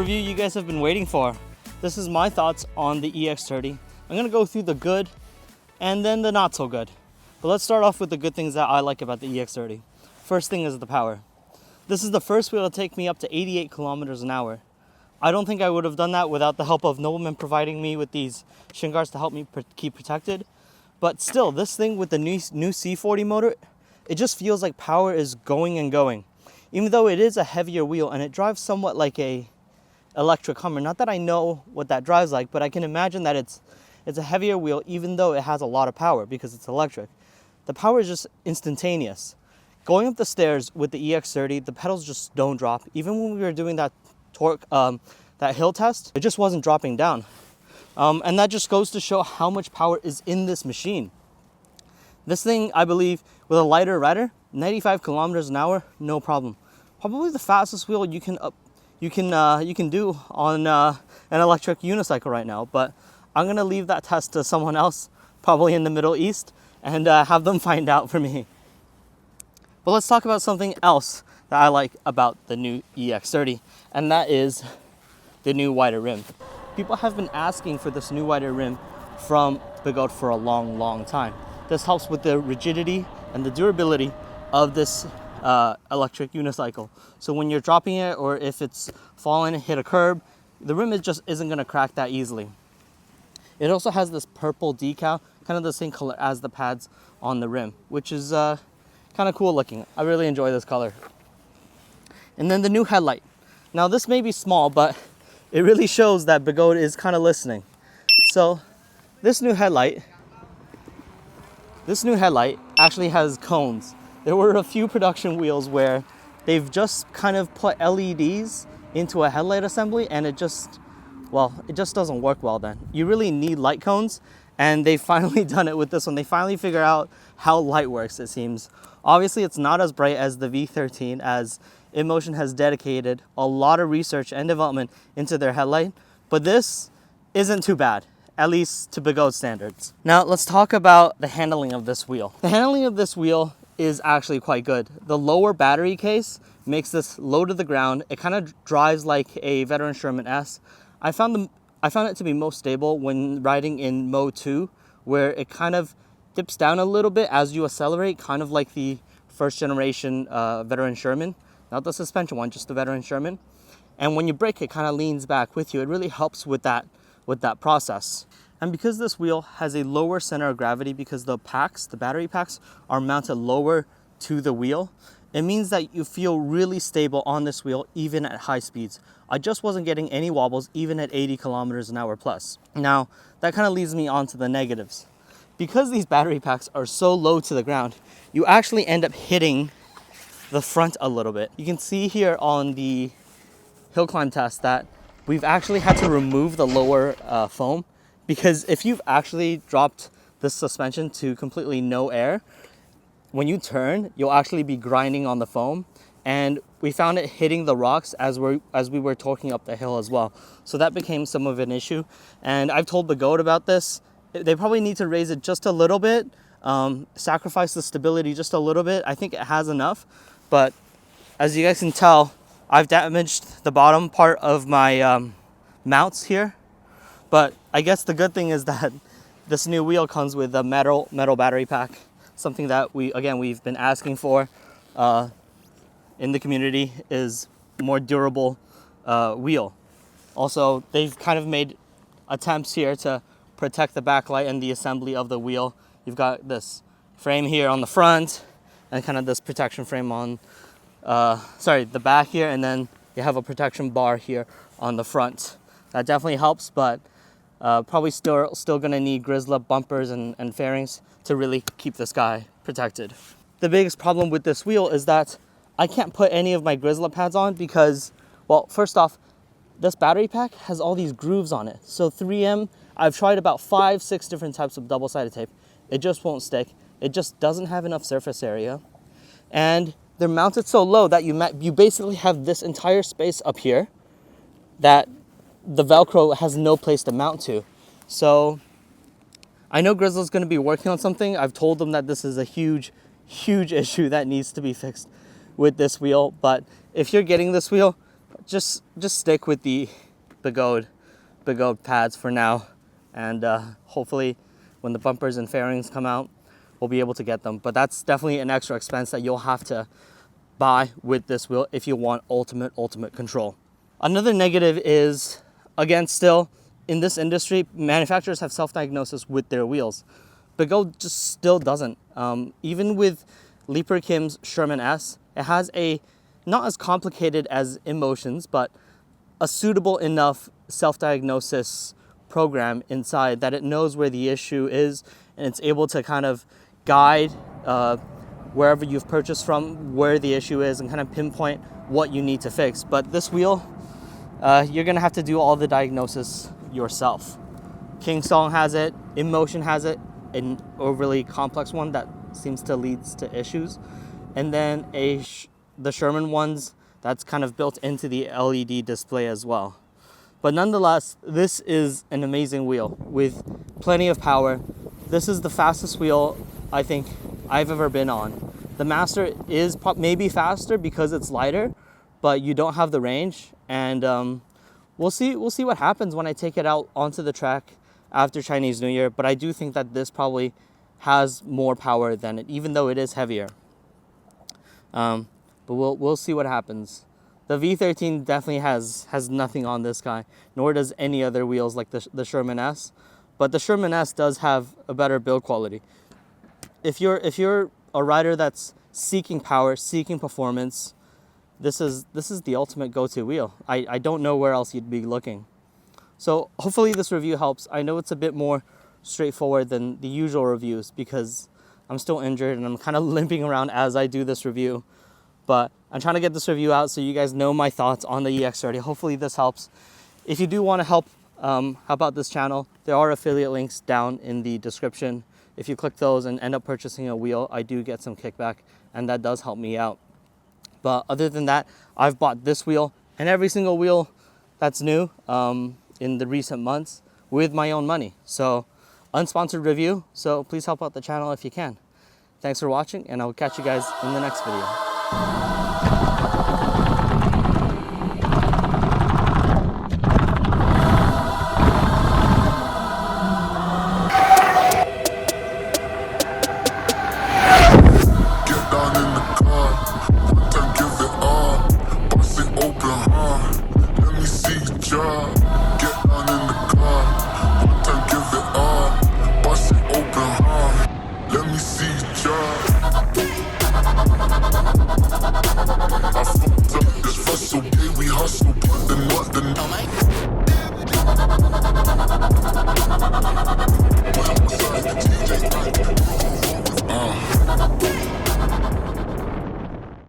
review you guys have been waiting for. This is my thoughts on the EX30. I'm gonna go through the good and then the not so good. But let's start off with the good things that I like about the EX30. First thing is the power. This is the first wheel to take me up to 88 kilometers an hour. I don't think I would have done that without the help of Nobleman providing me with these shin guards to help me keep protected. But still, this thing with the new C40 motor, it just feels like power is going and going. Even though it is a heavier wheel and it drives somewhat like a electric Hummer. Not that I know what that drives like, but I can imagine that it's a heavier wheel even though it has a lot of power because it's electric. The power is just instantaneous. Going up the stairs with the EX30, the pedals just don't drop. Even when we were doing that torque, that hill test, it just wasn't dropping down. And that just goes to show how much power is in this machine. This thing, I believe, with a lighter rider, 95 kilometers an hour, no problem. Probably the fastest wheel you can do on an electric unicycle right now. But I'm gonna leave that test to someone else, probably in the Middle East, and have them find out for me. But let's talk about something else that I like about the new EX30, and that is the new wider rim. People have been asking for this new wider rim from Begode for a long time. This helps with the rigidity and the durability of this electric unicycle. So when you're dropping it, or if it's fallen and hit a curb, the rim just isn't gonna crack that easily. It also has this purple decal, kind of the same color as the pads on the rim, which is kind of cool looking. I really enjoy this color. And then the new headlight. Now this may be small, but it really shows that Begode is kind of listening. So this new headlight actually has cones. There were a few production wheels where they've just kind of put LEDs into a headlight assembly, and it just doesn't work well then. You really need light cones, and they've finally done it with this one. They finally figure out how light works, it seems. Obviously, it's not as bright as the V13, as InMotion has dedicated a lot of research and development into their headlight, but this isn't too bad, at least to Begode standards. Now, let's talk about the handling of this wheel. The handling of this wheel is actually quite good. The lower battery case makes this low to the ground. It kind of drives like a Veteran Sherman S. I found it to be most stable when riding in Mode 2, where it kind of dips down a little bit as you accelerate, kind of like the first generation Veteran Sherman. Not the suspension one, just the Veteran Sherman. And when you brake, it kind of leans back with you. It really helps with that process. And because this wheel has a lower center of gravity, because the battery packs are mounted lower to the wheel, it means that you feel really stable on this wheel even at high speeds. I just wasn't getting any wobbles even at 80 kilometers an hour plus. Now, that kind of leads me on to the negatives. Because these battery packs are so low to the ground, you actually end up hitting the front a little bit. You can see here on the hill climb test that we've actually had to remove the lower foam, because if you've actually dropped this suspension to completely no air, when you turn, you'll actually be grinding on the foam. And we found it hitting the rocks as we were torquing up the hill as well. So that became some of an issue. And I've told Begode about this. They probably need to raise it just a little bit, sacrifice the stability just a little bit. I think it has enough. But as you guys can tell, I've damaged the bottom part of my mounts here. But I guess the good thing is that this new wheel comes with a metal battery pack, something that we've been asking for in the community, is more durable wheel. Also, they've kind of made attempts here to protect the backlight and the assembly of the wheel. You've got this frame here on the front, and kind of this protection frame on the back here, and then you have a protection bar here on the front. That definitely helps, but probably still gonna need Grizzly bumpers and fairings to really keep this guy protected. The biggest problem with this wheel is that I can't put any of my Grizzly pads on because, well, first off, this battery pack has all these grooves on it. So 3M, I've tried about 5-6 different types of double-sided tape. It just won't stick. It just doesn't have enough surface area. And they're mounted so low that you basically have this entire space up here that the Velcro has no place to mount to. So I know Grizzly's going to be working on something. I've told them that this is a huge issue that needs to be fixed with this wheel. But if you're getting this wheel, just stick with the Begode pads for now, and hopefully when the bumpers and fairings come out, we'll be able to get them. But that's definitely an extra expense that you'll have to buy with this wheel if you want ultimate control. Another negative is, again, still in this industry, manufacturers have self-diagnosis with their wheels. Begode just still doesn't. Even with Leaper Kim's Sherman S, it has a not as complicated as Emotions, but a suitable enough self-diagnosis program inside that it knows where the issue is, and it's able to kind of guide wherever you've purchased from where the issue is and kind of pinpoint what you need to fix. But this wheel, you're gonna have to do all the diagnosis yourself. Kingsong has it, Emotion has it, an overly complex one that seems to lead to issues, and then the Sherman ones that's kind of built into the LED display as well. But nonetheless, this is an amazing wheel with plenty of power. This is the fastest wheel I think I've ever been on. The Master is maybe faster because it's lighter, but you don't have the range. And we'll see what happens when I take it out onto the track after Chinese New Year. But I do think that this probably has more power than it, even though it is heavier. But we'll see what happens. The V13 definitely has nothing on this guy, nor does any other wheels like the Sherman S. But the Sherman S does have a better build quality. If you're a rider that's seeking power, seeking performance, this is the ultimate go-to wheel. I don't know where else you'd be looking. So hopefully this review helps. I know it's a bit more straightforward than the usual reviews because I'm still injured and I'm kind of limping around as I do this review. But I'm trying to get this review out so you guys know my thoughts on the EX30. Hopefully this helps. If you do want to help out this channel, there are affiliate links down in the description. If you click those and end up purchasing a wheel, I do get some kickback, and that does help me out. But other than that, I've bought this wheel and every single wheel that's new in the recent months with my own money. So unsponsored review, so please help out the channel if you can. Thanks for watching, and I'll catch you guys in the next video. I fucked up, this fuss so gay, we hustle, but the